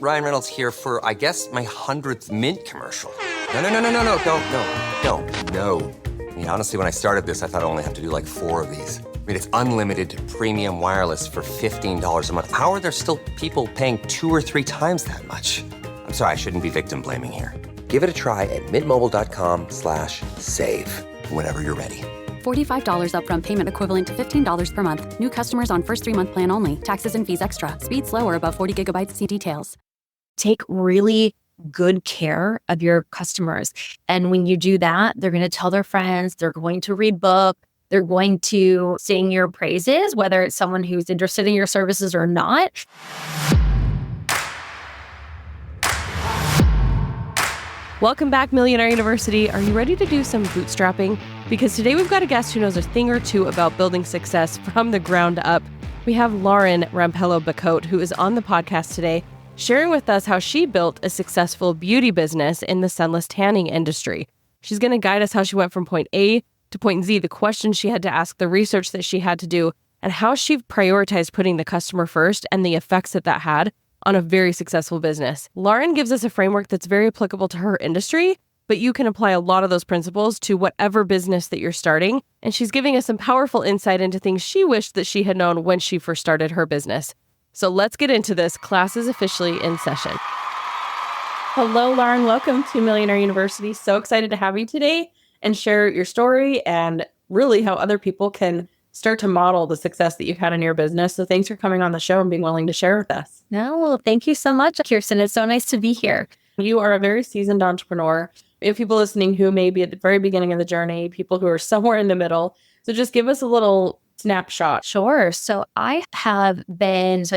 Ryan Reynolds here for, I guess, my 100th Mint commercial. No. I mean, honestly, when I started this, I thought I only have to do like 4 of these. I mean, it's unlimited premium wireless for $15 a month. How are there still people paying 2 or 3 times that much? I'm sorry, I shouldn't be victim blaming here. Give it a try at mintmobile.com/save. Whenever you're ready. $45 upfront payment equivalent to $15 per month. New customers on first 3-month plan only. Taxes and fees extra. Speed slower above 40 gigabytes. See details. Take really good care of your customers. And when you do that, they're going to tell their friends, they're going to read book, they're going to sing your praises, whether it's someone who's interested in your services or not. Welcome back, Millionaire University. Are you ready to do some bootstrapping? Because today we've got a guest who knows a thing or two about building success from the ground up. We have Lauren Rampello Becotte, who is on the podcast today, sharing with us how she built a successful beauty business in the sunless tanning industry. She's going to guide us how she went from point A to point Z, the questions she had to ask, the research that she had to do, and how she prioritized putting the customer first and the effects that that had on a very successful business. Lauren gives us a framework that's very applicable to her industry, but you can apply a lot of those principles to whatever business that you're starting. And she's giving us some powerful insight into things she wished that she had known when she first started her business. So let's get into this. Class is officially in session. Hello, Lauren. Welcome to Millionaire University. So excited to have you today and share your story and really how other people can start to model the success that you've had in your business. So thanks for coming on the show and being willing to share with us. No, well, thank you so much, Kirsten. It's so nice to be here. You are a very seasoned entrepreneur. We have people listening who may be at the very beginning of the journey, people who are somewhere in the middle. So just give us a little snapshot. Sure. So I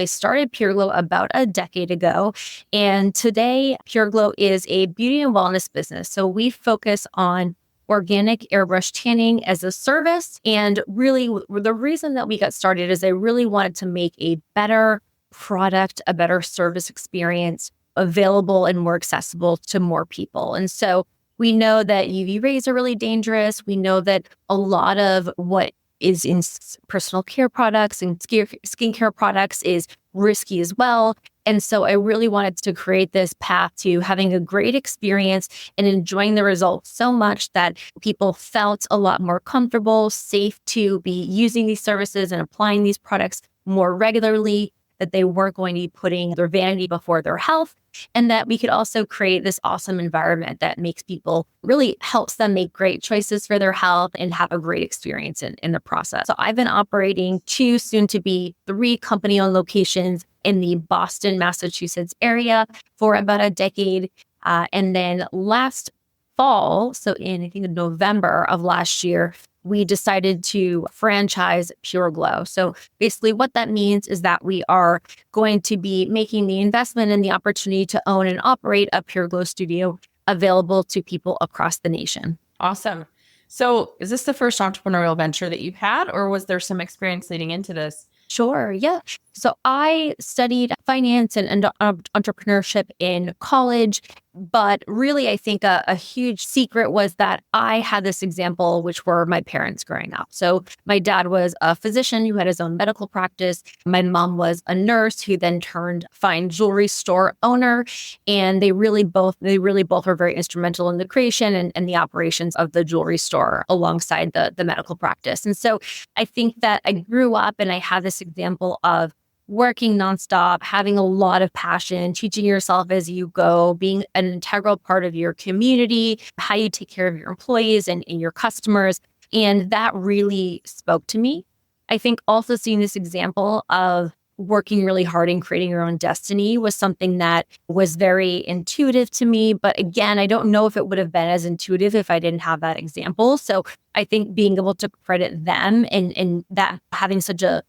started Pure Glow about a decade ago. And today, Pure Glow is a beauty and wellness business. So we focus on organic airbrush tanning as a service. And really, the reason that we got started is I really wanted to make a better product, a better service experience available and more accessible to more people. And so we know that UV rays are really dangerous. We know that a lot of what is in personal care products and skincare products is risky as well. And so I really wanted to create this path to having a great experience and enjoying the results so much that people felt a lot more comfortable, safe to be using these services and applying these products more regularly, that they weren't going to be putting their vanity before their health, and that we could also create this awesome environment that makes people, really helps them make great choices for their health and have a great experience in the process. So I've been operating 2, soon to be 3 company-owned locations in the Boston, Massachusetts area for about a decade. And then last fall, so I think November of last year, we decided to franchise Pure Glow. So basically what that means is that we are going to be making the investment and the opportunity to own and operate a Pure Glow studio available to people across the nation. Awesome. So is this the first entrepreneurial venture that you've had, or was there some experience leading into this? Sure. Yeah. So I studied finance and entrepreneurship in college, but really I think a huge secret was that I had this example, which were my parents growing up. So my dad was a physician who had his own medical practice. My mom was a nurse who then turned fine jewelry store owner. And they really both were very instrumental in the creation and the operations of the jewelry store alongside the medical practice. And so I think that I grew up and I had this example of working nonstop, having a lot of passion, teaching yourself as you go, being an integral part of your community, how you take care of your employees and your customers. And that really spoke to me. I think also seeing this example of working really hard and creating your own destiny was something that was very intuitive to me. But again, I don't know if it would have been as intuitive if I didn't have that example. So I think being able to credit them and that having such a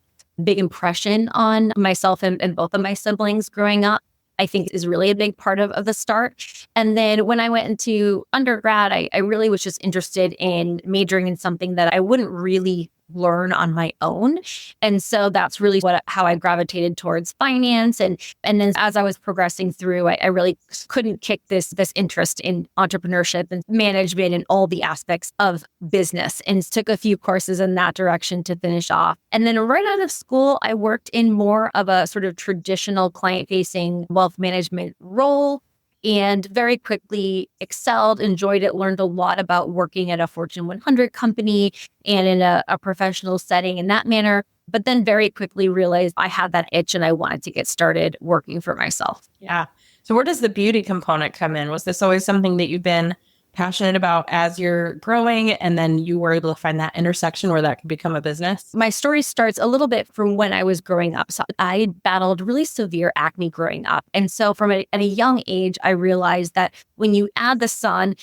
big impression on myself and both of my siblings growing up, I think is really a big part of the start. And then when I went into undergrad, I really was just interested in majoring in something that I wouldn't really learn on my own. And so that's really how I gravitated towards finance. And then as I was progressing through, I really couldn't kick this interest in entrepreneurship and management and all the aspects of business, and took a few courses in that direction to finish off. And then right out of school, I worked in more of a sort of traditional client-facing wealth management role, and very quickly excelled, enjoyed it, learned a lot about working at a Fortune 100 company and in a professional setting in that manner. But then very quickly realized I had that itch and I wanted to get started working for myself. Yeah. So where does the beauty component come in? Was this always something that you've been passionate about as you're growing, and then you were able to find that intersection where that could become a business? My story starts a little bit from when I was growing up. So I battled really severe acne growing up. And so at a young age, I realized that when you add the sun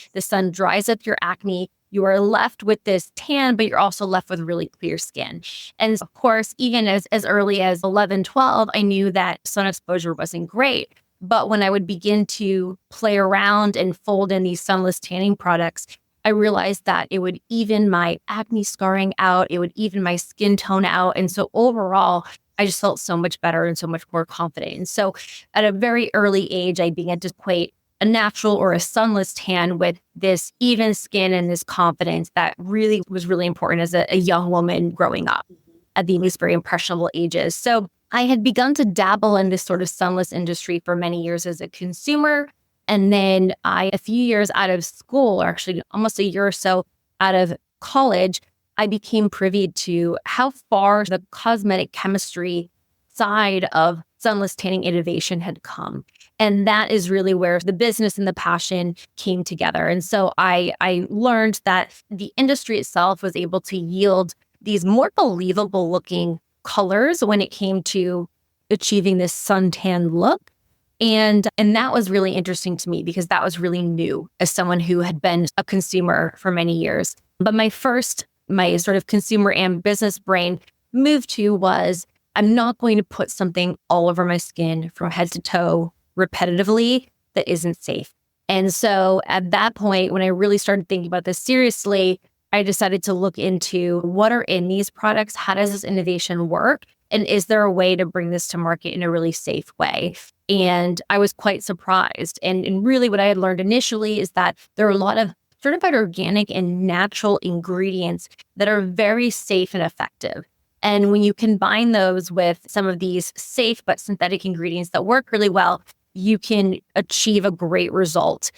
dries up your acne. You are left with this tan, but you're also left with really clear skin. And of course, even as early as 11, 12, I knew that sun exposure wasn't great. But when I would begin to play around and fold in these sunless tanning products, I realized that it would even my acne scarring out, it would even my skin tone out. And so overall, I just felt so much better and so much more confident. And so at a very early age, I began to equate a natural or a sunless tan with this even skin and this confidence that really was really important as a young woman growing up at these very impressionable ages. So I had begun to dabble in this sort of sunless industry for many years as a consumer. And then a few years out of school, or actually almost a year or so out of college, I became privy to how far the cosmetic chemistry side of sunless tanning innovation had come. And that is really where the business and the passion came together. And so I learned that the industry itself was able to yield these more believable looking colors when it came to achieving this suntan look. And that was really interesting to me because that was really new as someone who had been a consumer for many years. But my sort of consumer and business brain moved to was, I'm not going to put something all over my skin from head to toe repetitively that isn't safe. And so at that point, when I really started thinking about this seriously, I decided to look into what are in these products, how does this innovation work, and is there a way to bring this to market in a really safe way? And I was quite surprised. And really what I had learned initially is that there are a lot of certified organic and natural ingredients that are very safe and effective. And when you combine those with some of these safe but synthetic ingredients that work really well, you can achieve a great result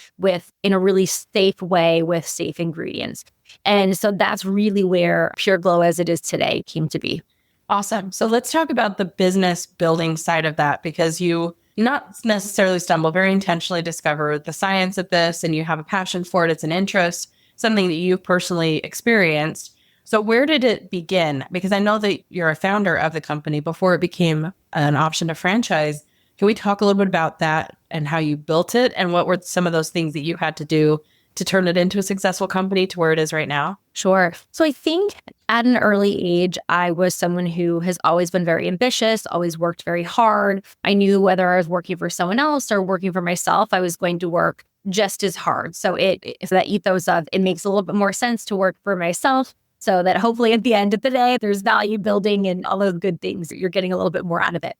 in a really safe way with safe ingredients. And so that's really where Pure Glow as it is today came to be. Awesome. So let's talk about the business building side of that, because you not necessarily stumble, very intentionally discover the science of this, and you have a passion for it. It's an interest, something that you've personally experienced. So where did it begin? Because I know that you're a founder of the company before it became an option to franchise. Can we talk a little bit about that and how you built it, and what were some of those things that you had to do to turn it into a successful company to where it is right now? Sure. So I think at an early age, I was someone who has always been very ambitious, always worked very hard. I knew whether I was working for someone else or working for myself, I was going to work just as hard. So if that ethos of it makes a little bit more sense to work for myself, so that hopefully at the end of the day, there's value building and all those good things. You're getting a little bit more out of it.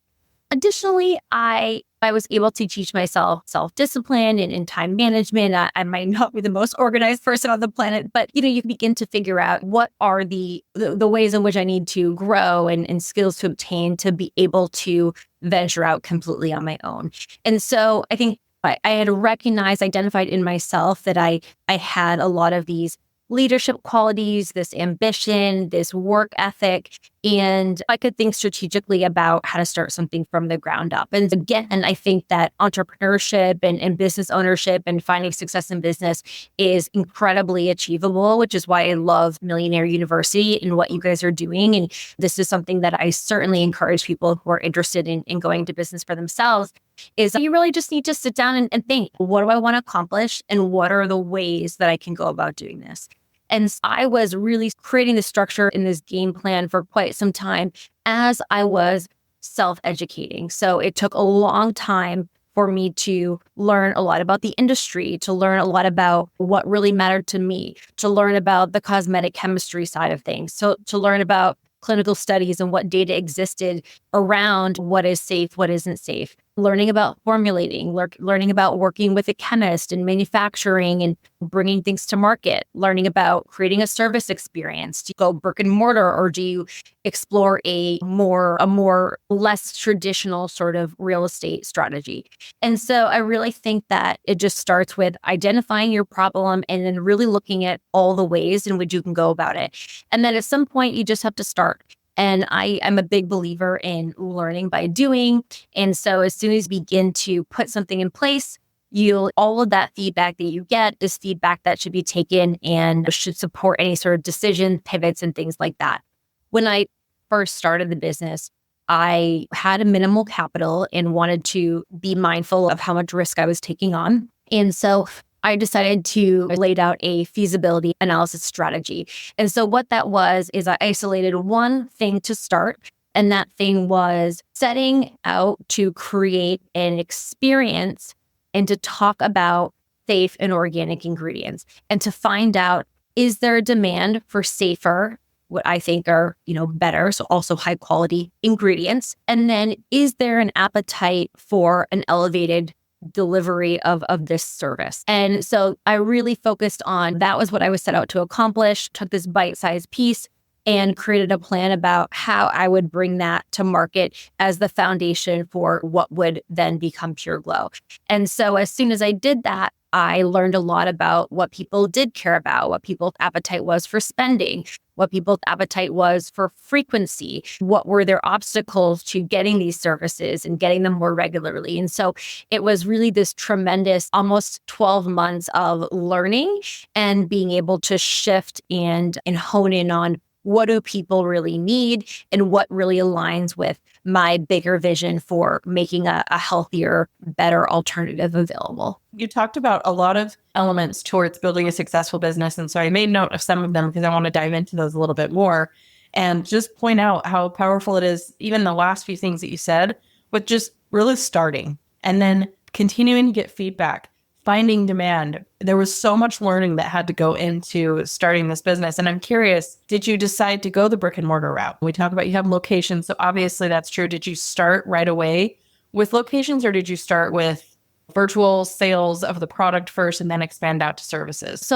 Additionally, I was able to teach myself self-discipline and time management. I might not be the most organized person on the planet, but you begin to figure out what are the ways in which I need to grow and skills to obtain to be able to venture out completely on my own. And so I think I had identified in myself that I had a lot of these leadership qualities, this ambition, this work ethic, and I could think strategically about how to start something from the ground up. And again, I think that entrepreneurship and business ownership and finding success in business is incredibly achievable, which is why I love Millionaire University and what you guys are doing. And this is something that I certainly encourage people who are interested in going to business for themselves, is you really just need to sit down and think, what do I want to accomplish? And what are the ways that I can go about doing this? And I was really creating the structure in this game plan for quite some time as I was self-educating. So it took a long time for me to learn a lot about the industry, to learn a lot about what really mattered to me, to learn about the cosmetic chemistry side of things, to learn about clinical studies and what data existed around what is safe, what isn't safe, learning about formulating, learning about working with a chemist and manufacturing and bringing things to market, learning about creating a service experience. Do you go brick and mortar, or do you explore a more less traditional sort of real estate strategy? And so I really think that it just starts with identifying your problem and then really looking at all the ways in which you can go about it. And then at some point, you just have to start. And I'm a big believer in learning by doing. And so as soon as you begin to put something in place, all of that feedback that you get is feedback that should be taken and should support any sort of decision, pivots, and things like that. When I first started the business, I had a minimal capital and wanted to be mindful of how much risk I was taking on. And so I decided to lay out a feasibility analysis strategy. And so what that was is I isolated one thing to start, and that thing was setting out to create an experience and to talk about safe and organic ingredients and to find out, is there a demand for safer, what I think are, better, so also high quality ingredients? And then is there an appetite for an elevated delivery of this service? And so I really focused on that was what I was set out to accomplish, took this bite-sized piece and created a plan about how I would bring that to market as the foundation for what would then become Pure Glow. And so as soon as I did that, I learned a lot about what people did care about, what people's appetite was for spending, what people's appetite was for frequency, what were their obstacles to getting these services and getting them more regularly. And so it was really this tremendous almost 12 months of learning and being able to shift and hone in on what do people really need and what really aligns with my bigger vision for making a healthier, better alternative available. You talked about a lot of elements towards building a successful business. And so I made note of some of them because I want to dive into those a little bit more and just point out how powerful it is, even the last few things that you said, with just really starting and then continuing to get feedback, finding demand. There was so much learning that had to go into starting this business. And I'm curious, did you decide to go the brick and mortar route? We talk about you have locations, so obviously that's true. Did you start right away with locations, or did you start with virtual sales of the product first and then expand out to services? So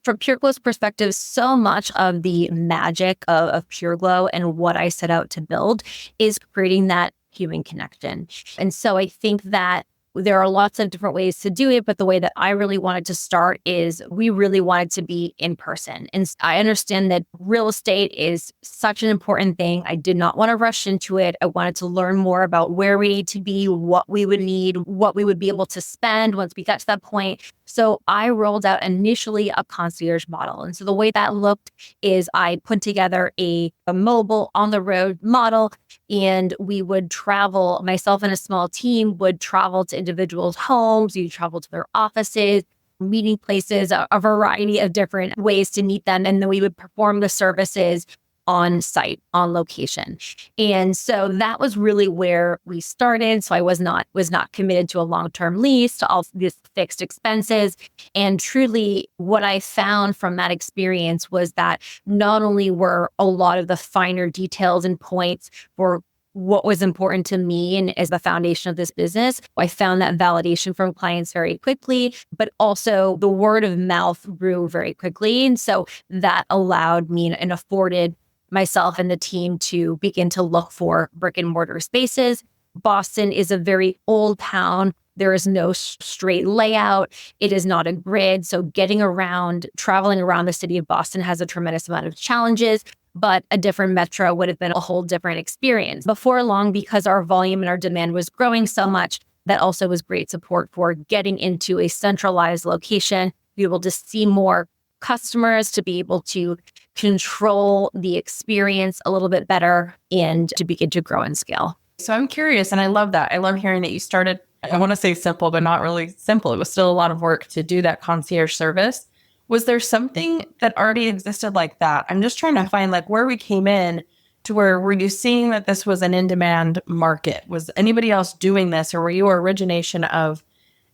from Pure Glow's perspective, so much of the magic of Pure Glow and what I set out to build is creating that human connection. And so I think that there are lots of different ways to do it, but the way that I really wanted to start is we really wanted to be in person. And I understand that real estate is such an important thing. I did not want to rush into it. I wanted to learn more about where we need to be, what we would need, what we would be able to spend once we got to that point. So I rolled out initially a concierge model. And so the way that looked is I put together a mobile on the road model, and we would travel, myself and a small team would travel to individuals' homes, you travel to their offices, meeting places, a variety of different ways to meet them. And then we would perform the services on site, on location. And so that was really where we started. So I was not committed to a long-term lease, to all these fixed expenses. And truly what I found from that experience was that not only were a lot of the finer details and points for what was important to me and as the foundation of this business, I found that validation from clients very quickly, but also the word of mouth grew very quickly. And so that allowed me and afforded myself and the team to begin to look for brick and mortar spaces. Boston is a very old town. There is no straight layout. It is not a grid. So traveling around the city of Boston has a tremendous amount of challenges, but a different metro would have been a whole different experience. Before long, because our volume and our demand was growing so much, that also was great support for getting into a centralized location, be able to see more customers, to be able to control the experience a little bit better, and to begin to grow and scale. So I'm curious, and I love that. I love hearing that you started, I want to say simple, but not really simple. It was still a lot of work to do that concierge service. Was there something that already existed like that? I'm just trying to find where we came in to where were you seeing that this was an in-demand market? Was anybody else doing this, or were you origination of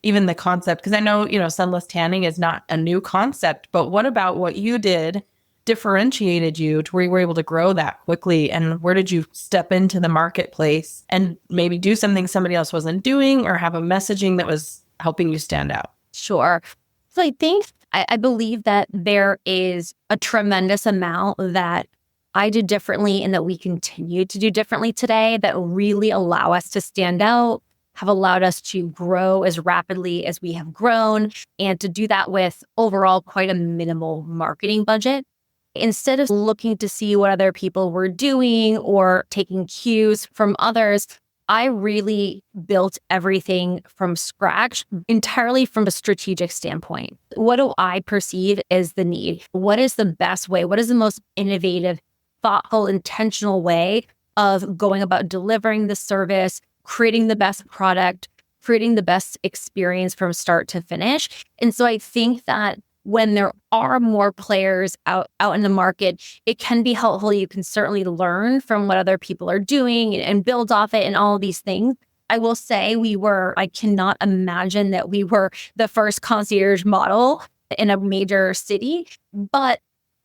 even the concept? Because I know, sunless tanning is not a new concept, but what about what you did differentiated you to where you were able to grow that quickly? And where did you step into the marketplace and maybe do something somebody else wasn't doing, or have a messaging that was helping you stand out? Sure. So I think, I believe that there is a tremendous amount that I did differently and that we continue to do differently today that really allow us to stand out, have allowed us to grow as rapidly as we have grown, and to do that with overall quite a minimal marketing budget. Instead of looking to see what other people were doing or taking cues from others, I really built everything from scratch, entirely from a strategic standpoint. What do I perceive as the need? What is the best way? What is the most innovative, thoughtful, intentional way of going about delivering the service, creating the best product, creating the best experience from start to finish? And so I think that when there are more players out in the market, it can be helpful. You can certainly learn from what other people are doing and build off it and all of these things. I will say I cannot imagine that we were the first concierge model in a major city, but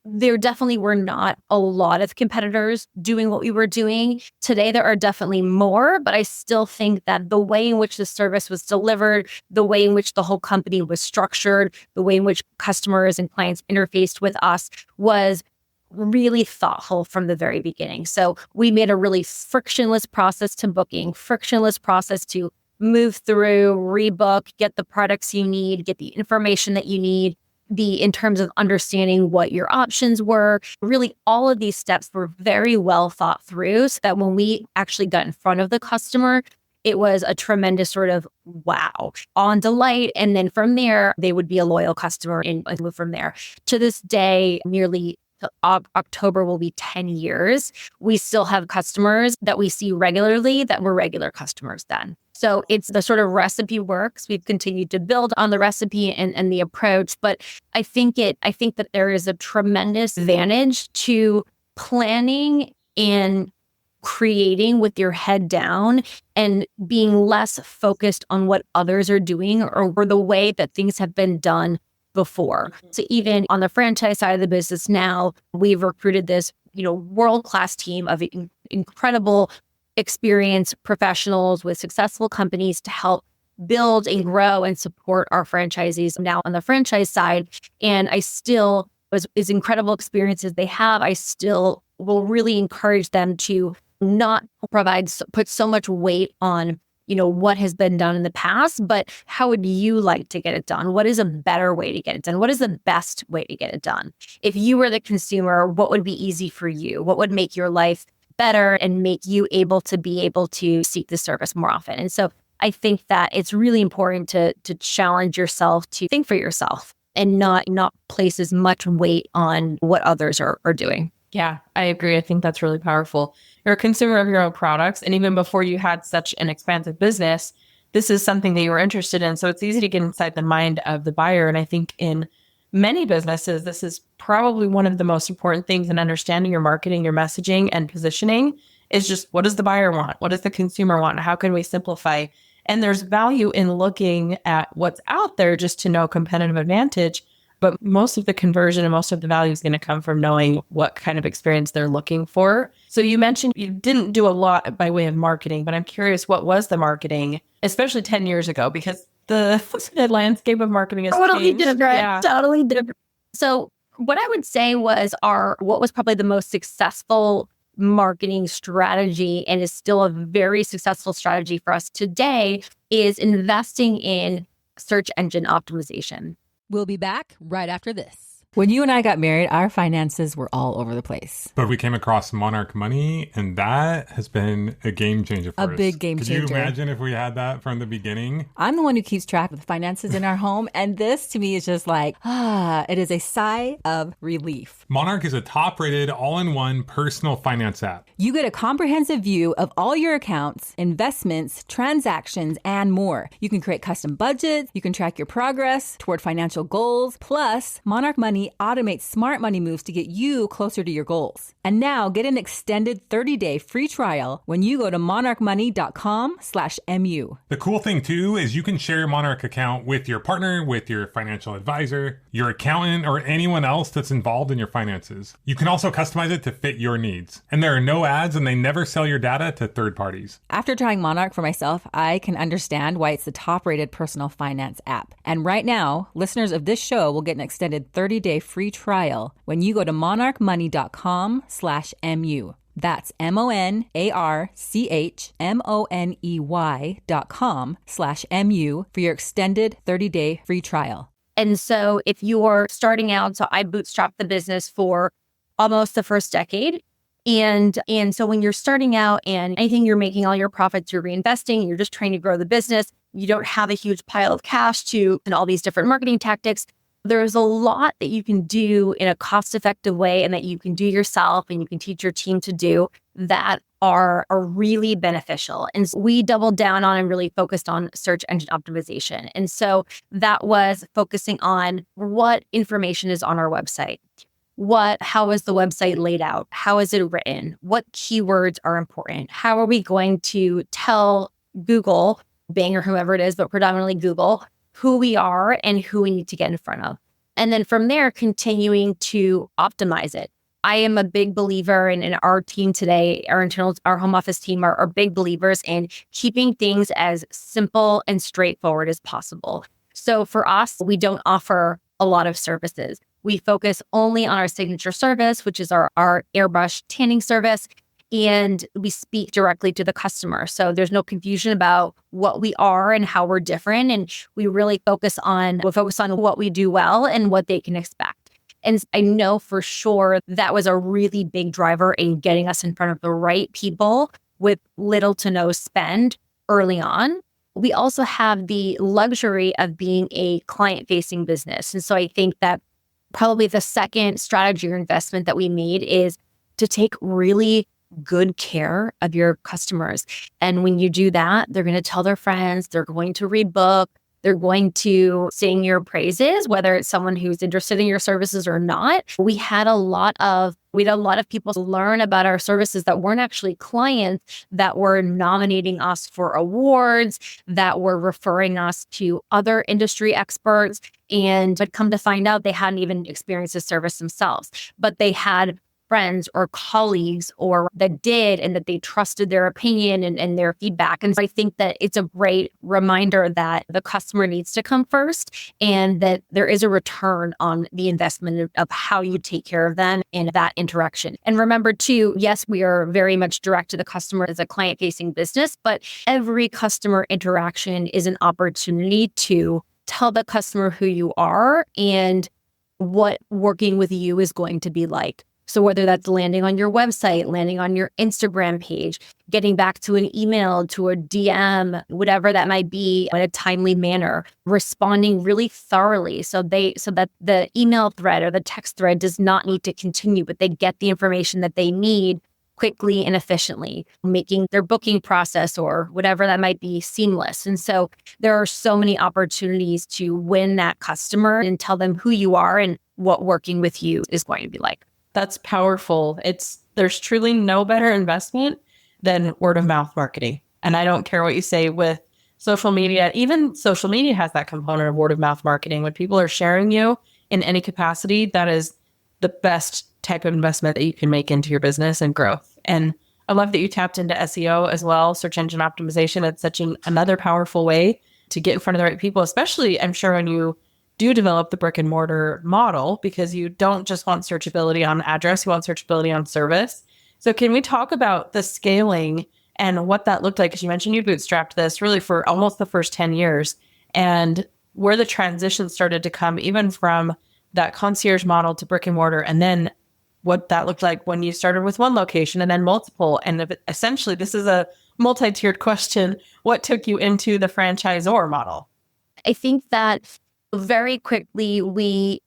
there definitely were not a lot of competitors doing what we were doing. Today, there are definitely more, but I still think that the way in which the service was delivered, the way in which the whole company was structured, the way in which customers and clients interfaced with us was really thoughtful from the very beginning. So we made a really frictionless process to booking, frictionless process to move through, rebook, get the products you need, get the information that you need, in terms of understanding what your options were. Really, all of these steps were very well thought through so that when we actually got in front of the customer, it was a tremendous sort of wow, on delight. And then from there, they would be a loyal customer and move from there. To this day, nearly October will be 10 years. We still have customers that we see regularly that were regular customers then. So it's the sort of recipe works. We've continued to build on the recipe and the approach, but I think that there is a tremendous advantage to planning and creating with your head down and being less focused on what others are doing or the way that things have been done before. So even on the franchise side of the business now, we've recruited this, world-class team of incredible experienced professionals with successful companies to help build and grow and support our franchisees now on the franchise side. And I still, as incredible experiences they have, I still will really encourage them to not put so much weight on what has been done in the past, but how would you like to get it done? What is a better way to get it done? What is the best way to get it done? If you were the consumer, what would be easy for you? What would make your life better and make you able to seek the service more often? And so I think that it's really important to challenge yourself to think for yourself and not place as much weight on what others are doing. Yeah, I agree. I think that's really powerful. You're a consumer of your own products. And even before you had such an expansive business, this is something that you were interested in. So it's easy to get inside the mind of the buyer. And I think in many businesses, this is probably one of the most important things in understanding your marketing, your messaging, and positioning is just what does the buyer want? What does the consumer want? How can we simplify? And there's value in looking at what's out there just to know competitive advantage. But most of the conversion and most of the value is going to come from knowing what kind of experience they're looking for. So you mentioned you didn't do a lot by way of marketing, but I'm curious, what was the marketing, especially 10 years ago? Because the landscape of marketing has totally changed. different. Yeah. Totally different. So what I would say was what was probably the most successful marketing strategy and is still a very successful strategy for us today is investing in search engine optimization. We'll be back right after this. When you and I got married, our finances were all over the place. But we came across Monarch Money, and that has been a game changer for us. A big game changer. Could you imagine if we had that from the beginning? I'm the one who keeps track of the finances in our home, and this to me is just like, it is a sigh of relief. Monarch is a top-rated, all-in-one personal finance app. You get a comprehensive view of all your accounts, investments, transactions, and more. You can create custom budgets. You can track your progress toward financial goals. Plus, Monarch Money Money automates smart money moves to get you closer to your goals. And now get an extended 30-day free trial when you go to monarchmoney.com/MU. The cool thing too is you can share your Monarch account with your partner, with your financial advisor, your accountant, or anyone else that's involved in your finances. You can also customize it to fit your needs. And there are no ads and they never sell your data to third parties. After trying Monarch for myself, I can understand why it's the top-rated personal finance app. And right now, listeners of this show will get an extended 30-day free trial when you go to monarchmoney.com/MU. That's monarchmoney.com/MU for your extended 30-day free trial. And so if you're starting out, so I bootstrapped the business for almost the first decade. And so when you're starting out and anything you're making, all your profits, you're reinvesting, you're just trying to grow the business, you don't have a huge pile of cash and all these different marketing tactics. There's a lot that you can do in a cost-effective way and that you can do yourself and you can teach your team to do that are really beneficial. And so we doubled down on and really focused on search engine optimization. And so that was focusing on what information is on our website. How is the website laid out? How is it written? What keywords are important? How are we going to tell Google, Bing or whoever it is, but predominantly Google, who we are and who we need to get in front of? And then from there, continuing to optimize it. I am a big believer in our team today, our home office team are big believers in keeping things as simple and straightforward as possible. So for us, we don't offer a lot of services. We focus only on our signature service, which is our airbrush tanning service, and we speak directly to the customer. So there's no confusion about what we are and how we're different. And we really focus on what we do well and what they can expect. And I know for sure that was a really big driver in getting us in front of the right people with little to no spend early on. We also have the luxury of being a client-facing business. And so I think that probably the second strategy or investment that we made is to take really good care of your customers. And when you do that, they're going to tell their friends, they're going to rebook, they're going to sing your praises, whether it's someone who's interested in your services or not. We had a lot of people learn about our services that weren't actually clients, that were nominating us for awards, that were referring us to other industry experts, and had come to find out they hadn't even experienced the service themselves, but they had friends or colleagues or that did, and that they trusted their opinion and their feedback. And so I think that it's a great reminder that the customer needs to come first and that there is a return on the investment of how you take care of them in that interaction. And remember too, yes, we are very much direct to the customer as a client-facing business, but every customer interaction is an opportunity to tell the customer who you are and what working with you is going to be like. So whether that's landing on your website, landing on your Instagram page, getting back to an email, to a DM, whatever that might be in a timely manner, responding really thoroughly so that the email thread or the text thread does not need to continue, but they get the information that they need quickly and efficiently, making their booking process or whatever that might be seamless. And so there are so many opportunities to win that customer and tell them who you are and what working with you is going to be like. That's powerful. There's truly no better investment than word of mouth marketing. And I don't care what you say with social media. Even social media has that component of word of mouth marketing. When people are sharing you in any capacity, that is the best type of investment that you can make into your business and growth. And I love that you tapped into SEO as well, search engine optimization. It's such another powerful way to get in front of the right people, especially I'm sure when you do develop the brick and mortar model, because you don't just want searchability on address, you want searchability on service. So can we talk about the scaling and what that looked like? Because you mentioned you bootstrapped this really for almost the first 10 years and where the transition started to come even from that concierge model to brick and mortar, and then what that looked like when you started with one location and then multiple. And essentially, this is a multi-tiered question. What took you into the franchisor model? I think that very quickly, we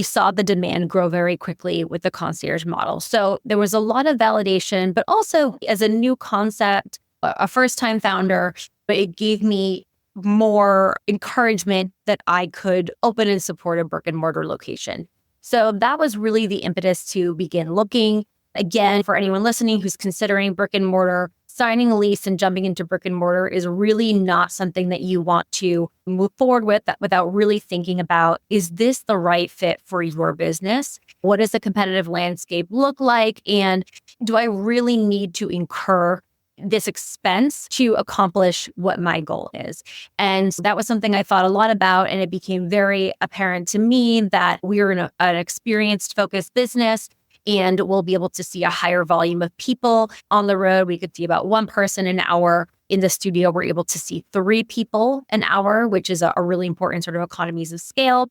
saw the demand grow very quickly with the concierge model. So there was a lot of validation, but also as a new concept, a first-time founder, but it gave me more encouragement that I could open and support a brick and mortar location. So that was really the impetus to begin looking. Again, for anyone listening who's considering brick and mortar, signing a lease and jumping into brick and mortar is really not something that you want to move forward with without really thinking about, is this the right fit for your business? What does the competitive landscape look like? And do I really need to incur this expense to accomplish what my goal is? And that was something I thought a lot about. And it became very apparent to me that we are in an experienced, focused business, and we'll be able to see a higher volume of people on the road. We could see about one person an hour. In the studio, we're able to see 3 people an hour, which is a really important sort of economies of scale.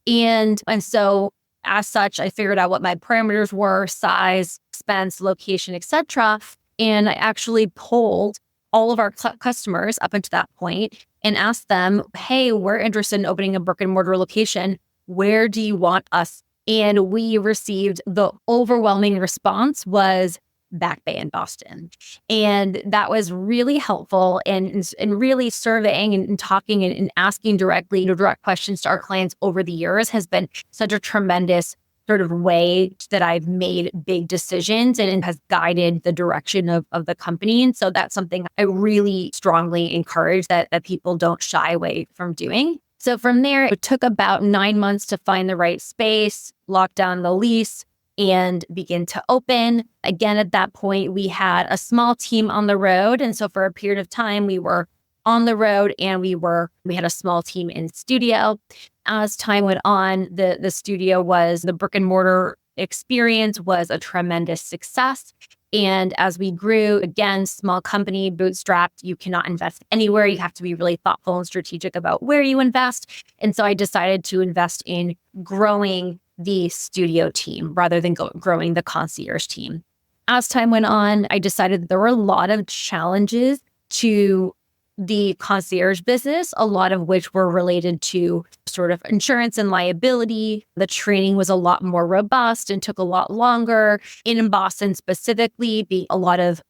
And so as such, I figured out what my parameters were: size, expense, location, etc. And I actually polled all of our customers up until that point and asked them, hey, we're interested in opening a brick and mortar location. Where do you want us? And we received the overwhelming response was Back Bay in Boston. And that was really helpful, and really surveying and talking and asking directly direct questions to our clients over the years has been such a tremendous sort of way that I've made big decisions, and it has guided the direction of the company. And so that's something I really strongly encourage that people don't shy away from doing. So from there, it took about 9 months to find the right space, lock down the lease, and begin to open. Again, at that point, we had a small team on the road. And so for a period of time, we were on the road and we had a small team in studio. As time went on, the studio the brick and mortar experience was a tremendous success. And as we grew, again, small company, bootstrapped, you cannot invest anywhere. You have to be really thoughtful and strategic about where you invest. And so I decided to invest in growing the studio team rather than growing the concierge team. As time went on, I decided that there were a lot of challenges to the concierge business, a lot of which were related to sort of insurance and liability. The training was a lot more robust and took a lot longer. In Boston specifically, a lot of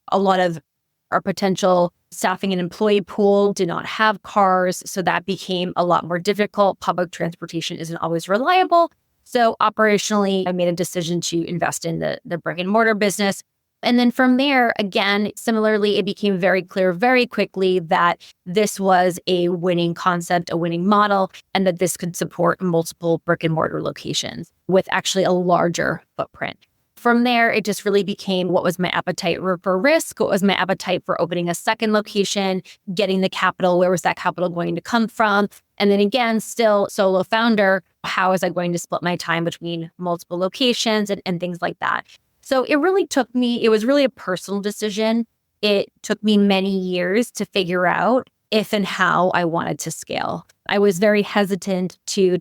our potential staffing and employee pool did not have cars, so that became a lot more difficult. Public transportation isn't always reliable. So operationally, I made a decision to invest in the brick and mortar business. And then from there, again, similarly, it became very clear very quickly that this was a winning concept, a winning model, and that this could support multiple brick and mortar locations with actually a larger footprint. From there, it just really became what was my appetite for risk, what was my appetite for opening a second location, getting the capital, where was that capital going to come from? And then again, still solo founder, how is I going to split my time between multiple locations and things like that? So it was really a personal decision. It took me many years to figure out if and how I wanted to scale. I was very hesitant to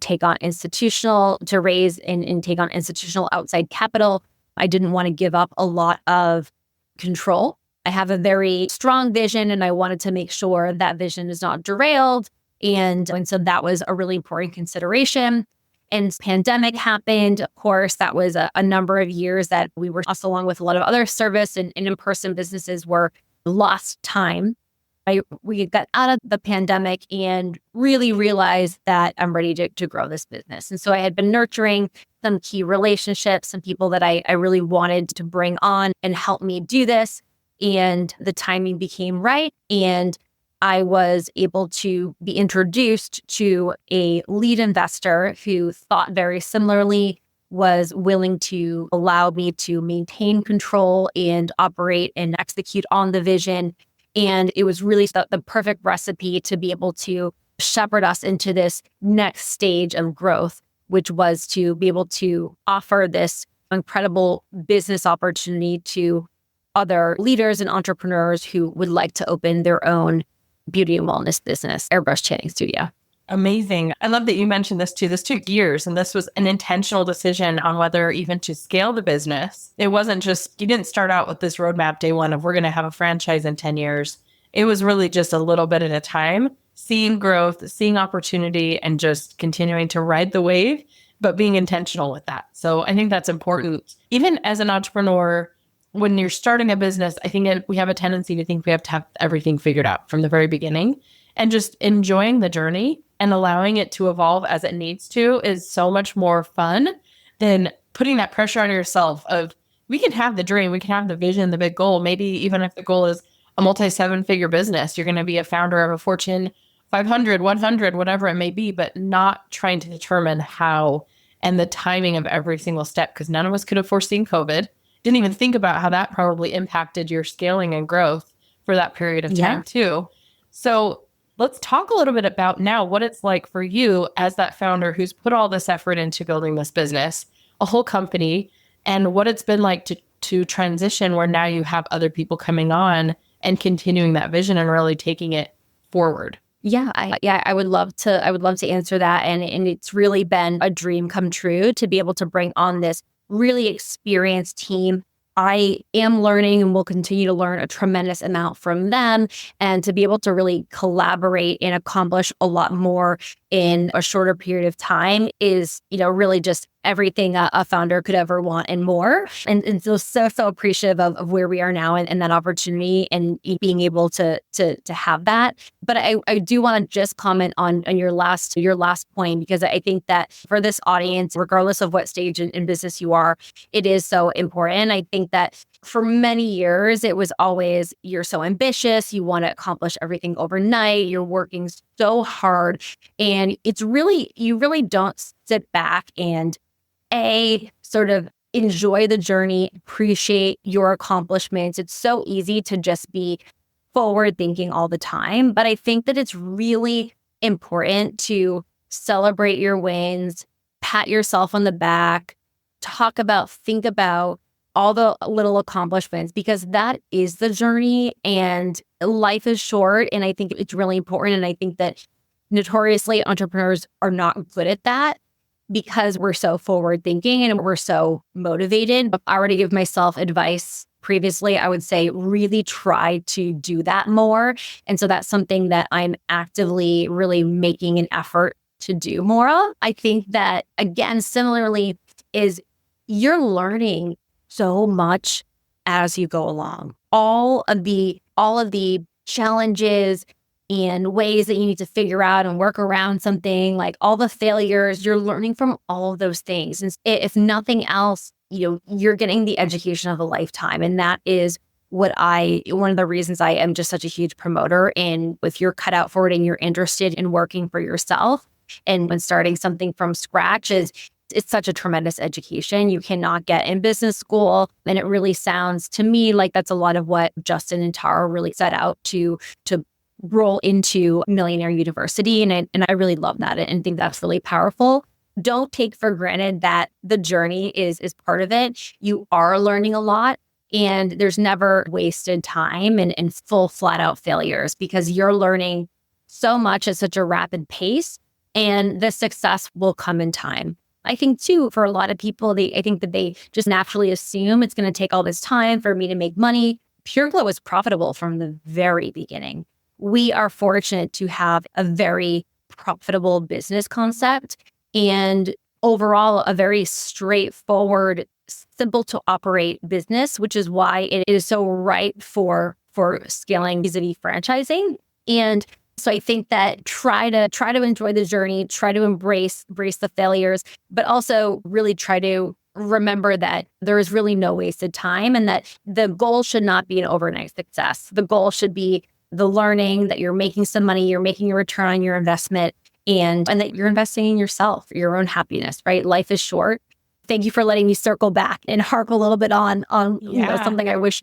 raise and take on institutional outside capital. I didn't want to give up a lot of control. I have a very strong vision and I wanted to make sure that vision is not derailed. And so that was a really important consideration. And pandemic happened. Of course, that was a number of years that we were also, along with a lot of other service and in-person businesses, were lost time. We got out of the pandemic and really realized that I'm ready to grow this business. And so I had been nurturing some key relationships, some people that I really wanted to bring on and help me do this. And the timing became right. And I was able to be introduced to a lead investor who thought very similarly, was willing to allow me to maintain control and operate and execute on the vision. And it was really the perfect recipe to be able to shepherd us into this next stage of growth, which was to be able to offer this incredible business opportunity to other leaders and entrepreneurs who would like to open their own beauty and wellness business, airbrush tanning studio. Amazing. I love that you mentioned this too. This took years, and this was an intentional decision on whether even to scale the business. It wasn't just, you didn't start out with this roadmap day one of we're going to have a franchise in 10 years. It was really just a little bit at a time, seeing growth, seeing opportunity, and just continuing to ride the wave, but being intentional with that. So I think that's important. Even as an entrepreneur, when you're starting a business, I think we have a tendency to think we have to have everything figured out from the very beginning, and just enjoying the journey and allowing it to evolve as it needs to is so much more fun then putting that pressure on yourself of, we can have the dream, we can have the vision, the big goal. Maybe even if the goal is a multi-7-figure business, you're going to be a founder of a Fortune 500, 100, whatever it may be, but not trying to determine how and the timing of every single step, because none of us could have foreseen COVID. Didn't even think about how that probably impacted your scaling and growth for that period of time too. So let's talk a little bit about now what it's like for you as that founder who's put all this effort into building this business, a whole company, and what it's been like to transition where now you have other people coming on and continuing that vision and really taking it forward. I would love to answer that. And it's really been a dream come true to be able to bring on this really experienced team. I am learning and will continue to learn a tremendous amount from them, and to be able to really collaborate and accomplish a lot more in a shorter period of time is, really just everything a founder could ever want and more. And so appreciative of where we are now and that opportunity and being able to have that. But I do want to just comment on your last point, because I think that for this audience, regardless of what stage in business you are, it is so important. I think that for many years, it was always, you're so ambitious, you want to accomplish everything overnight, you're working so hard. And you really don't sit back and sort of enjoy the journey, appreciate your accomplishments. It's so easy to just be forward thinking all the time. But I think that it's really important to celebrate your wins, pat yourself on the back, think about all the little accomplishments, because that is the journey and life is short. And I think it's really important. And I think that notoriously entrepreneurs are not good at that, because we're so forward thinking and we're so motivated. If I were to give myself advice previously, I would say really try to do that more. And so that's something that I'm actively really making an effort to do more of. I think that, again, similarly, is you're learning so much as you go along. All of the challenges and ways that you need to figure out and work around something, like all the failures, you're learning from all of those things. And if nothing else, you're getting the education of a lifetime. And that is one of the reasons I am just such a huge promoter. And if you're cut out for it and you're interested in working for yourself and when starting something from scratch, it's such a tremendous education you cannot get in business school. And it really sounds to me like that's a lot of what Justin and Tara really set out to roll into Millionaire University. And I really love that and think that's really powerful. Don't take for granted that the journey is part of it. You are learning a lot, and there's never wasted time and full flat out failures, because you're learning so much at such a rapid pace, and the success will come in time. I think too, for a lot of people, I think that they just naturally assume it's going to take all this time for me to make money. PureGlow was profitable from the very beginning. We are fortunate to have a very profitable business concept and overall a very straightforward, simple to operate business, which is why it is so ripe for scaling vis-a-vis franchising. And so I think that try to enjoy the journey, try to embrace the failures, but also really try to remember that there is really no wasted time, and that the goal should not be an overnight success. The goal should be the learning, that you're making some money, you're making a return on your investment, and that you're investing in yourself, your own happiness, right? Life is short. Thank you for letting me circle back and harp a little bit on something I wish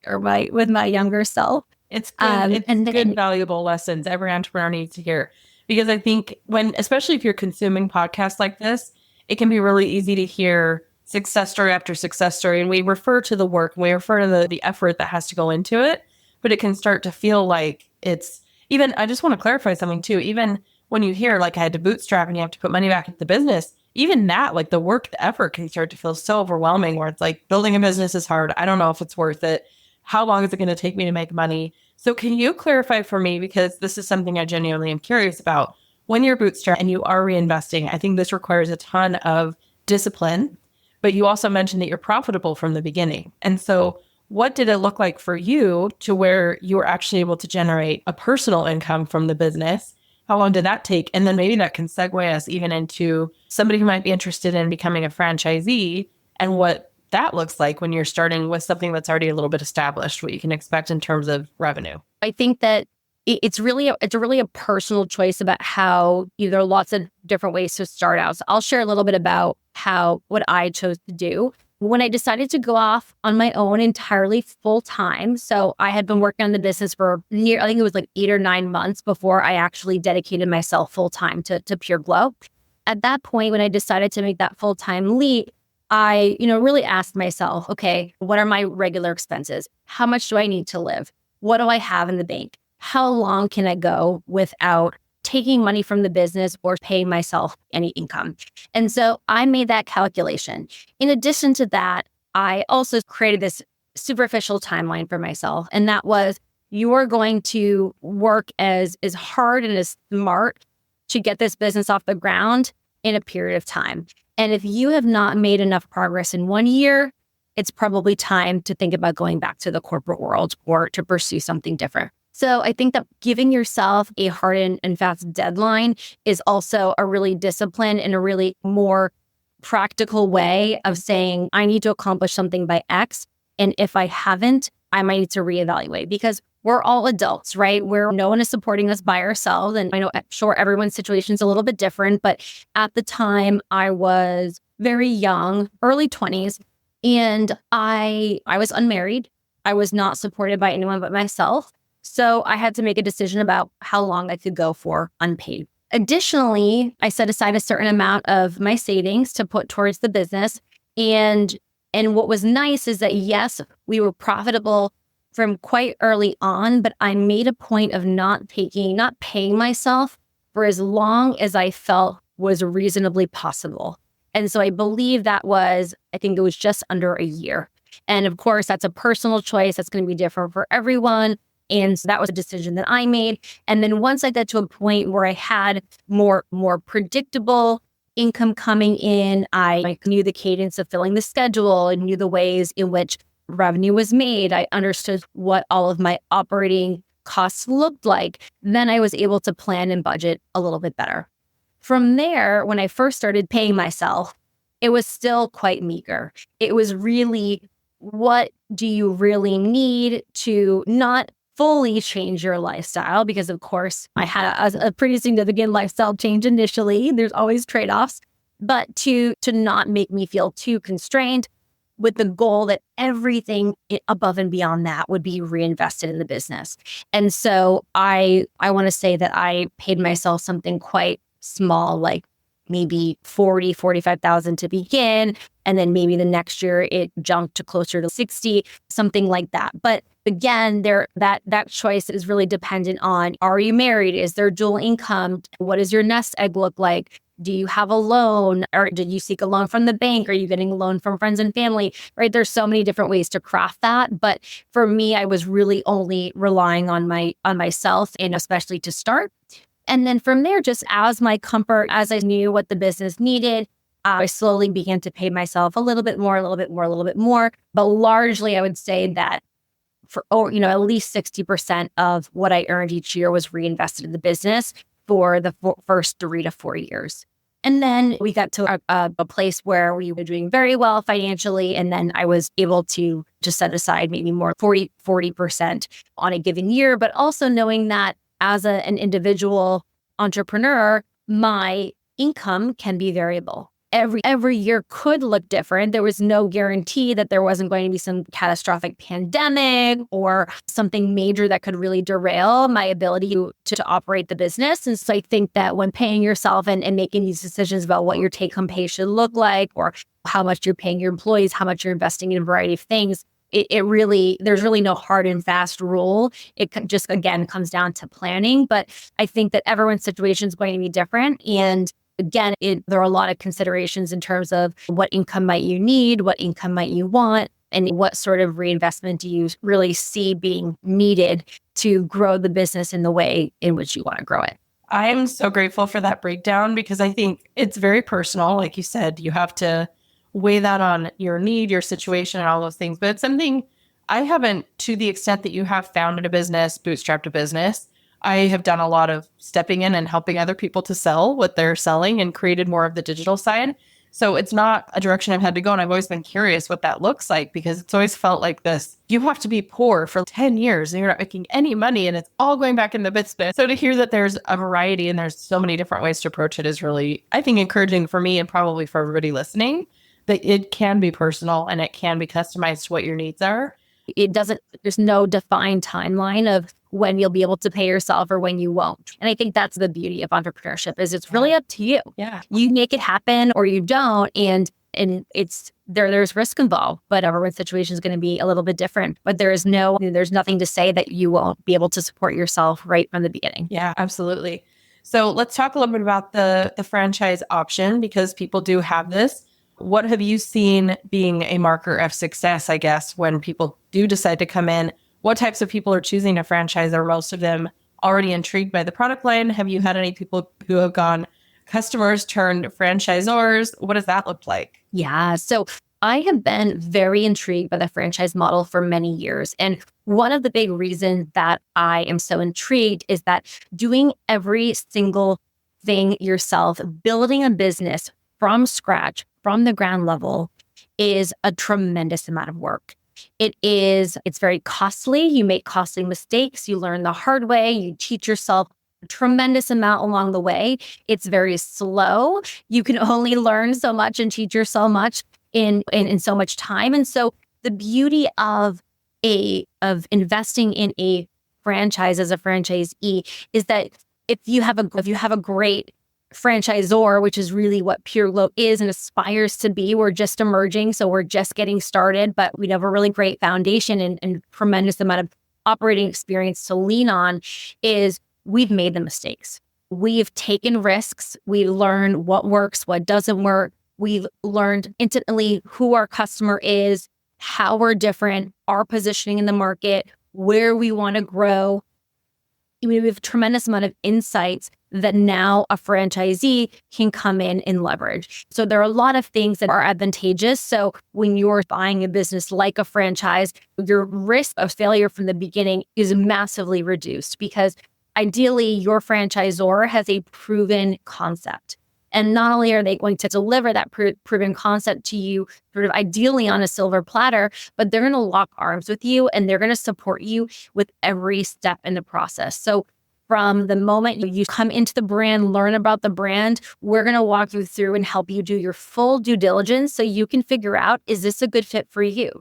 with my younger self. It's good. Good, valuable lessons every entrepreneur needs to hear, because I think especially if you're consuming podcasts like this, it can be really easy to hear success story after success story. And we refer to the work, we refer to the effort that has to go into it, but it can start to feel like it's even, I just want to clarify something too. Even when you hear like I had to bootstrap and you have to put money back into the business, even that, like the work, the effort can start to feel so overwhelming, where it's like building a business is hard. I don't know if it's worth it. How long is it going to take me to make money? So can you clarify for me, because this is something I genuinely am curious about. When you're bootstrapped and you are reinvesting, I think this requires a ton of discipline, but you also mentioned that you're profitable from the beginning. And so what did it look like for you to where you were actually able to generate a personal income from the business How long did that take? And then maybe that can segue us even into somebody who might be interested in becoming a franchisee and what that looks like when you're starting with something that's already a little bit established, what you can expect in terms of revenue. I think that it's really a personal choice about how there are lots of different ways to start out. So I'll share a little bit about what I chose to do. When I decided to go off on my own entirely full time, so I had been working on the business for I think it was like 8 or 9 months before I actually dedicated myself full time to Pure Glow. At that point, when I decided to make that full time leap, I really asked myself, okay, what are my regular expenses? How much do I need to live? What do I have in the bank? How long can I go without taking money from the business or paying myself any income? And so I made that calculation. In addition to that, I also created this superficial timeline for myself. And that was, you are going to work as hard and as smart to get this business off the ground in a period of time. And if you have not made enough progress in 1 year, it's probably time to think about going back to the corporate world or to pursue something different. So I think that giving yourself a hard and fast deadline is also a really disciplined and a really more practical way of saying, I need to accomplish something by X. And if I haven't, I might need to reevaluate, because we're all adults, right? Where no one is supporting us by ourselves. And I know, sure, everyone's situation is a little bit different, but at the time I was very young, early 20s, and I was unmarried. I was not supported by anyone but myself. So I had to make a decision about how long I could go for unpaid. Additionally, I set aside a certain amount of my savings to put towards the business. And what was nice is that, yes, we were profitable from quite early on, but I made a point of not paying myself for as long as I felt was reasonably possible. And so I believe I think it was just under a year. And of course, that's a personal choice. That's going to be different for everyone. And so that was a decision that I made. And then once I got to a point where I had more predictable income coming in, I knew the cadence of filling the schedule and knew the ways in which revenue was made. I understood what all of my operating costs looked like. Then I was able to plan and budget a little bit better. From there, when I first started paying myself, it was still quite meager. It was really, what do you really need to not fully change your lifestyle? Because of course, I had a pretty significant lifestyle change initially. There's always trade-offs, but to not make me feel too constrained, with the goal that everything above and beyond that would be reinvested in the business. And so I want to say that I paid myself something quite small, like maybe 45,000 to begin. And then maybe the next year it jumped to closer to 60, something like that. But again, that choice is really dependent on, are you married? Is there dual income? What does your nest egg look like? Do you have a loan, or did you seek a loan from the bank? Are you getting a loan from friends and family? Right? There's so many different ways to craft that. But for me, I was really only relying on myself, and especially to start. And then from there, just as my comfort, as I knew what the business needed, I slowly began to pay myself a little bit more. But largely, I would say that for at least 60% of what I earned each year was reinvested in the business for the first 3 to 4 years. And then we got to a place where we were doing very well financially. And then I was able to just set aside maybe more 40% on a given year, but also knowing that as an individual entrepreneur, my income can be variable. Every year could look different. There was no guarantee that there wasn't going to be some catastrophic pandemic or something major that could really derail my ability to operate the business. And so I think that when paying yourself and making these decisions about what your take-home pay should look like, or how much you're paying your employees, how much you're investing in a variety of things, there's really no hard and fast rule. It just, again, comes down to planning. But I think that everyone's situation is going to be different. And again, there are a lot of considerations in terms of what income might you need, what income might you want, and what sort of reinvestment do you really see being needed to grow the business in the way in which you want to grow it. I am so grateful for that breakdown, because I think it's very personal. Like you said, you have to weigh that on your need, your situation, and all those things. But it's something I haven't, to the extent that you have founded a business, bootstrapped a business, I have done a lot of stepping in and helping other people to sell what they're selling and created more of the digital side. So it's not a direction I've had to go. And I've always been curious what that looks like, because it's always felt like this. You have to be poor for 10 years and you're not making any money and it's all going back in the business. So to hear that there's a variety and there's so many different ways to approach it is really, I think, encouraging for me and probably for everybody listening, that it can be personal and it can be customized to what your needs are. There's no defined timeline of when you'll be able to pay yourself or when you won't. And I think that's the beauty of entrepreneurship, is it's really up to you. Yeah. You make it happen or you don't. And it's there's risk involved, but everyone's situation is going to be a little bit different. But there's nothing to say that you won't be able to support yourself right from the beginning. Yeah, absolutely. So let's talk a little bit about the franchise option, because people do have this. What have you seen being a marker of success, I guess, when people do decide to come in? What types of people are choosing a franchise? Are most of them already intrigued by the product line? Have you had any people who have gone customers turned franchisors? What does that look like? Yeah. So I have been very intrigued by the franchise model for many years. And one of the big reasons that I am so intrigued is that doing every single thing yourself, building a business from scratch, from the ground level, is a tremendous amount of work. It's very costly. You make costly mistakes. You learn the hard way. You teach yourself a tremendous amount along the way. It's very slow. You can only learn so much and teach yourself much in so much time. And so the beauty of investing in a franchise as a franchisee is that if you have a great franchisor, which is really what PureGlow is and aspires to be. We're just emerging, so we're just getting started, but we have a really great foundation and tremendous amount of operating experience to lean on. Is we've made the mistakes. We've taken risks. We learned what works, what doesn't work. We've learned intimately who our customer is, how we're different, our positioning in the market, where we want to grow. We have a tremendous amount of insights that now a franchisee can come in and leverage. So there are a lot of things that are advantageous. So when you're buying a business like a franchise, your risk of failure from the beginning is massively reduced, because ideally your franchisor has a proven concept. And not only are they going to deliver that proven concept to you sort of ideally on a silver platter, but they're going to lock arms with you and they're going to support you with every step in the process. So from the moment you come into the brand, learn about the brand, we're going to walk you through and help you do your full due diligence so you can figure out, is this a good fit for you?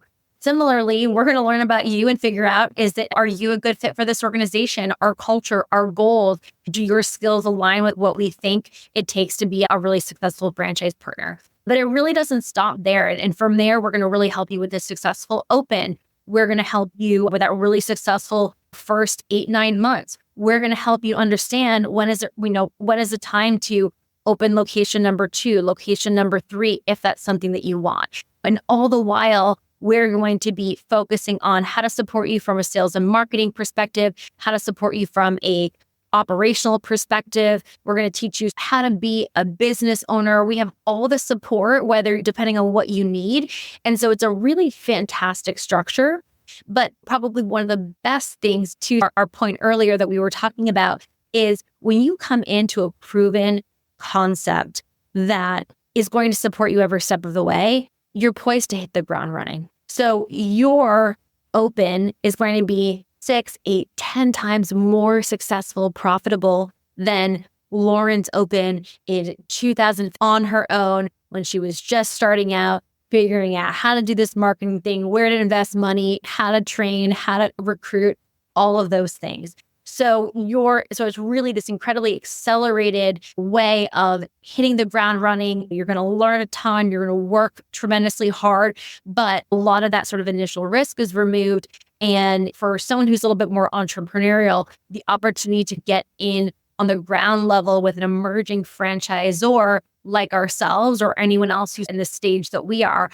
Similarly, we're going to learn about you and figure out, are you a good fit for this organization, our culture, our goals? Do your skills align with what we think it takes to be a really successful franchise partner? But it really doesn't stop there. And from there, we're going to really help you with this successful open. We're going to help you with that really successful first 8-9 months. We're going to help you understand when is the time to open location number 2, location number 3, if that's something that you want. And all the while, we're going to be focusing on how to support you from a sales and marketing perspective, how to support you from a operational perspective. We're going to teach you how to be a business owner. We have all the support, depending on what you need. And so it's a really fantastic structure. But probably one of the best things, to our point earlier that we were talking about, is when you come into a proven concept that is going to support you every step of the way, you're poised to hit the ground running. So your open is going to be 6, 8, 10 times more successful, profitable than Lauren's open in 2000 on her own, when she was just starting out, figuring out how to do this marketing thing, where to invest money, how to train, how to recruit, all of those things. So it's really this incredibly accelerated way of hitting the ground running. You're going to learn a ton. You're going to work tremendously hard, but a lot of that sort of initial risk is removed. And for someone who's a little bit more entrepreneurial, the opportunity to get in on the ground level with an emerging franchisor like ourselves or anyone else who's in the stage that we are,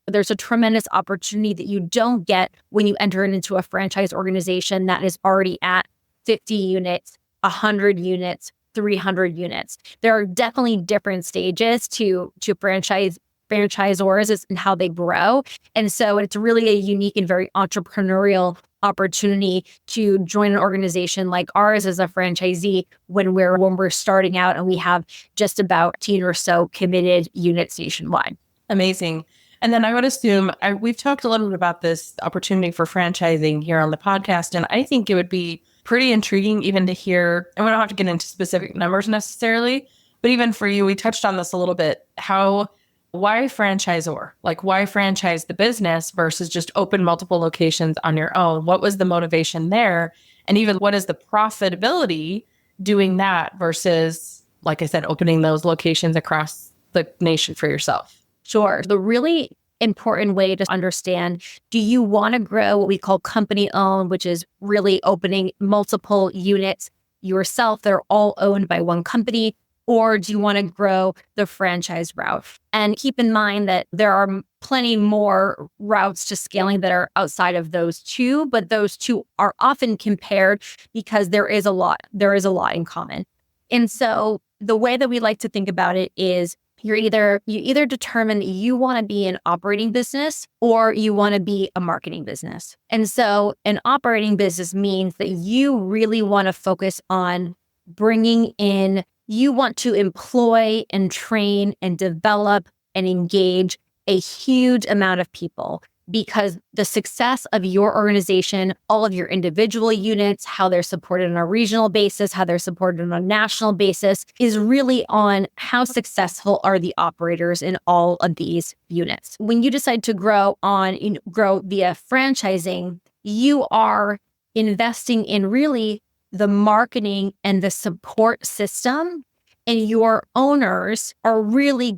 there's a tremendous opportunity that you don't get when you enter into a franchise organization that is already at 50 units, 100 units, 300 units. There are definitely different stages to franchise franchisors and how they grow. And so it's really a unique and very entrepreneurial opportunity to join an organization like ours as a franchisee when we're starting out and we have just about 10 or so committed units nationwide. Amazing. And then I would assume we've talked a little bit about this opportunity for franchising here on the podcast, and I think it would be pretty intriguing even to hear, and we don't have to get into specific numbers necessarily, but even for you, we touched on this a little bit, why franchisor? Like, why franchise the business versus just open multiple locations on your own? What was the motivation there? And even what is the profitability doing that versus, like I said, opening those locations across the nation for yourself? Sure. The really important way to understand, do you want to grow what we call company owned, which is really opening multiple units yourself that are all owned by one company? Or do you want to grow the franchise route? And keep in mind that there are plenty more routes to scaling that are outside of those two, but those two are often compared because there is a lot in common. And so the way that we like to think about it is you either determine that you want to be an operating business or you want to be a marketing business. And so an operating business means that you really want to focus on you want to employ and train and develop and engage a huge amount of people, because the success of your organization, all of your individual units, how they're supported on a regional basis, how they're supported on a national basis, is really on how successful are the operators in all of these units. When you decide to grow via franchising, you are investing in really the marketing and the support system, and your owners are really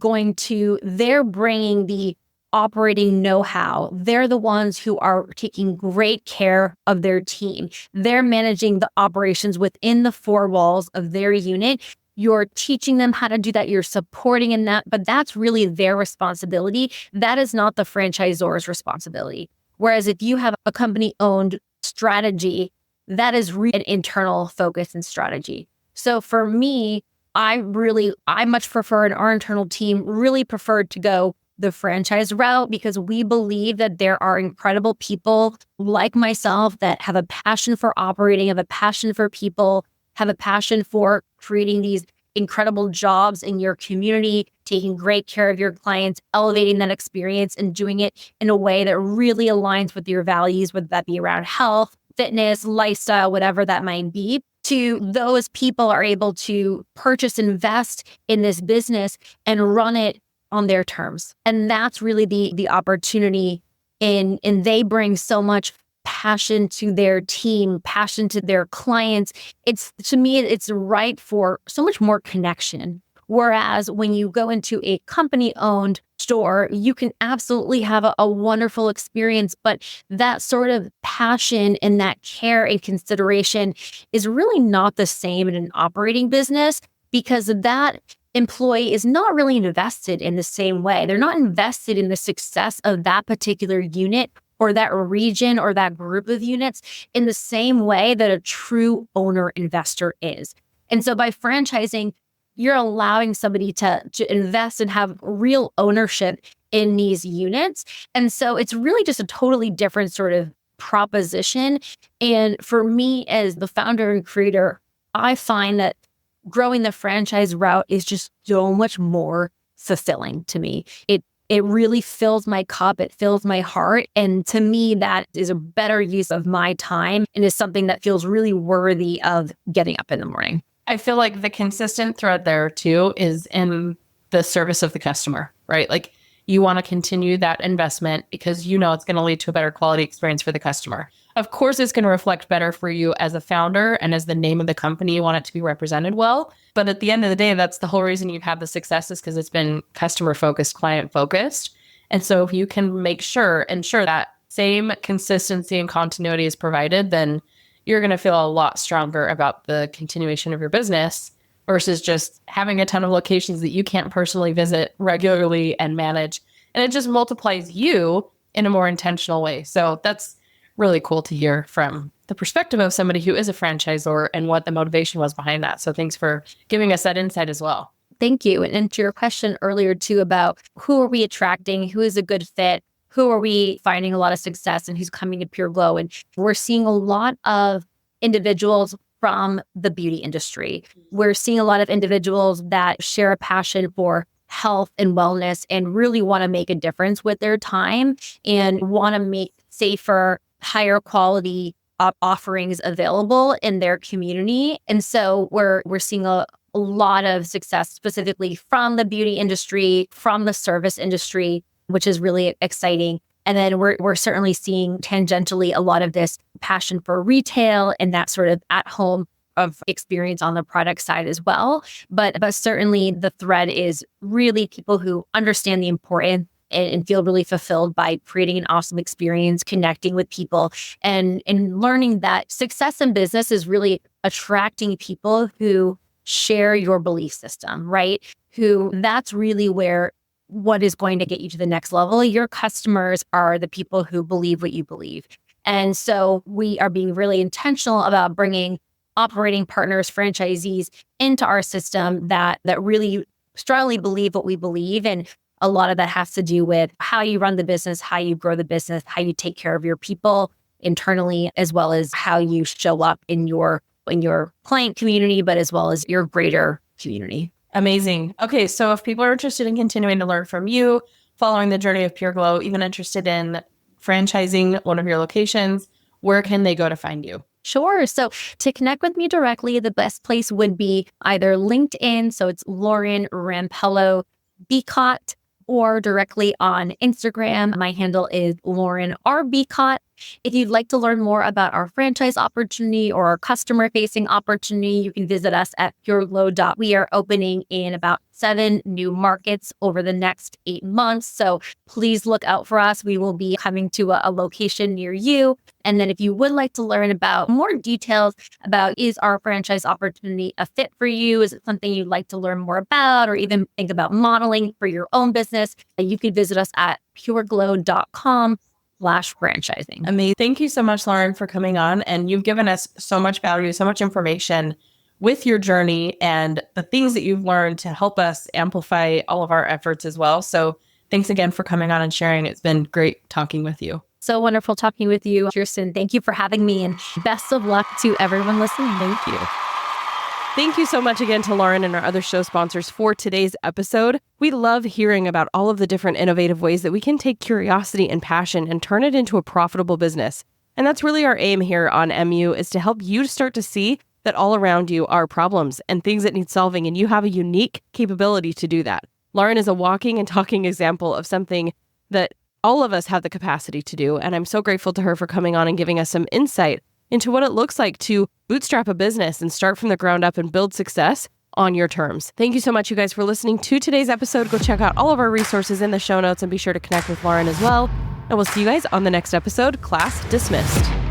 they're bringing the operating know-how. They're the ones who are taking great care of their team. They're managing the operations within the four walls of their unit. You're teaching them how to do that. You're supporting in that, but that's really their responsibility. That is not the franchisor's responsibility. Whereas if you have a company-owned strategy, that is really an internal focus and strategy. So for me, I much prefer, and our internal team really preferred to go the franchise route, because we believe that there are incredible people like myself that have a passion for operating, have a passion for people, have a passion for creating these incredible jobs in your community, taking great care of your clients, elevating that experience, and doing it in a way that really aligns with your values, whether that be around health, fitness, lifestyle, whatever that might be. To those people are able to purchase, invest in this business and run it on their terms. And that's really the opportunity and they bring so much passion to their team, passion to their clients. To me, it's right for so much more connection. Whereas when you go into a company-owned store, you can absolutely have a wonderful experience, but that sort of passion and that care and consideration is really not the same in an operating business, because that employee is not really invested in the same way. They're not invested in the success of that particular unit or that region or that group of units in the same way that a true owner investor is. And so by franchising, you're allowing somebody to invest and have real ownership in these units. And so it's really just a totally different sort of proposition. And for me as the founder and creator, I find that growing the franchise route is just so much more fulfilling to me. It really fills my cup. It fills my heart. And to me, that is a better use of my time and is something that feels really worthy of getting up in the morning. I feel like the consistent thread there too is in the service of the customer, right? Like you want to continue that investment because you know it's going to lead to a better quality experience for the customer. Of course, it's going to reflect better for you as a founder and as the name of the company, you want it to be represented well. But at the end of the day, that's the whole reason you've had the success is because it's been customer focused, client focused. And so if you can ensure that same consistency and continuity is provided, then you're going to feel a lot stronger about the continuation of your business versus just having a ton of locations that you can't personally visit regularly and manage. And it just multiplies you in a more intentional way. So that's really cool to hear from the perspective of somebody who is a franchisor and what the motivation was behind that. So thanks for giving us that insight as well. Thank you. And to your question earlier too about who are we attracting, who is a good fit, who are we finding a lot of success and who's coming to Pure Glow. And we're seeing a lot of individuals from the beauty industry. We're seeing a lot of individuals that share a passion for health and wellness and really want to make a difference with their time and want to make safer, higher quality offerings available in their community. And so we're seeing a lot of success specifically from the beauty industry, from the service industry, which is really exciting. And then we're certainly seeing tangentially a lot of this passion for retail and that sort of at-home of experience on the product side as well. But certainly the thread is really people who understand the importance and feel really fulfilled by creating an awesome experience, connecting with people, and learning that success in business is really attracting people who share your belief system, right? Who that's really where what is going to get you to the next level. Your customers are the people who believe what you believe. And so we are being really intentional about bringing operating partners, franchisees into our system that really strongly believe what we believe. And a lot of that has to do with how you run the business, how you grow the business, how you take care of your people internally, as well as how you show up in your client community, but as well as your greater community. Amazing. Okay, so if people are interested in continuing to learn from you, following the journey of Pure Glow, even interested in franchising one of your locations, where can they go to find you? Sure. So to connect with me directly, the best place would be either LinkedIn. So it's Lauren Rampello Becotte, or directly on Instagram. My handle is Lauren R. Becotte. If you'd like to learn more about our franchise opportunity or our customer-facing opportunity, you can visit us at pureglow.com. We are opening in about 7 new markets over the next 8 months. So please look out for us. We will be coming to a location near you. And then if you would like to learn about more details about is our franchise opportunity a fit for you? Is it something you'd like to learn more about or even think about modeling for your own business? You can visit us at pureglow.com/franchising. Amazing. Thank you so much, Lauren, for coming on. And you've given us so much value, so much information with your journey and the things that you've learned to help us amplify all of our efforts as well. So thanks again for coming on and sharing. It's been great talking with you. So wonderful talking with you, Kirsten. Thank you for having me and best of luck to everyone listening. Thank you. Thank you so much again to Lauren and our other show sponsors for today's episode. We love hearing about all of the different innovative ways that we can take curiosity and passion and turn it into a profitable business. And that's really our aim here on MU, is to help you start to see that all around you are problems and things that need solving, and you have a unique capability to do that. Lauren is a walking and talking example of something that all of us have the capacity to do, and I'm so grateful to her for coming on and giving us some insight into what it looks like to bootstrap a business and start from the ground up and build success on your terms. Thank you so much, you guys, for listening to today's episode. Go check out all of our resources in the show notes and be sure to connect with Lauren as well. And we'll see you guys on the next episode. Class dismissed.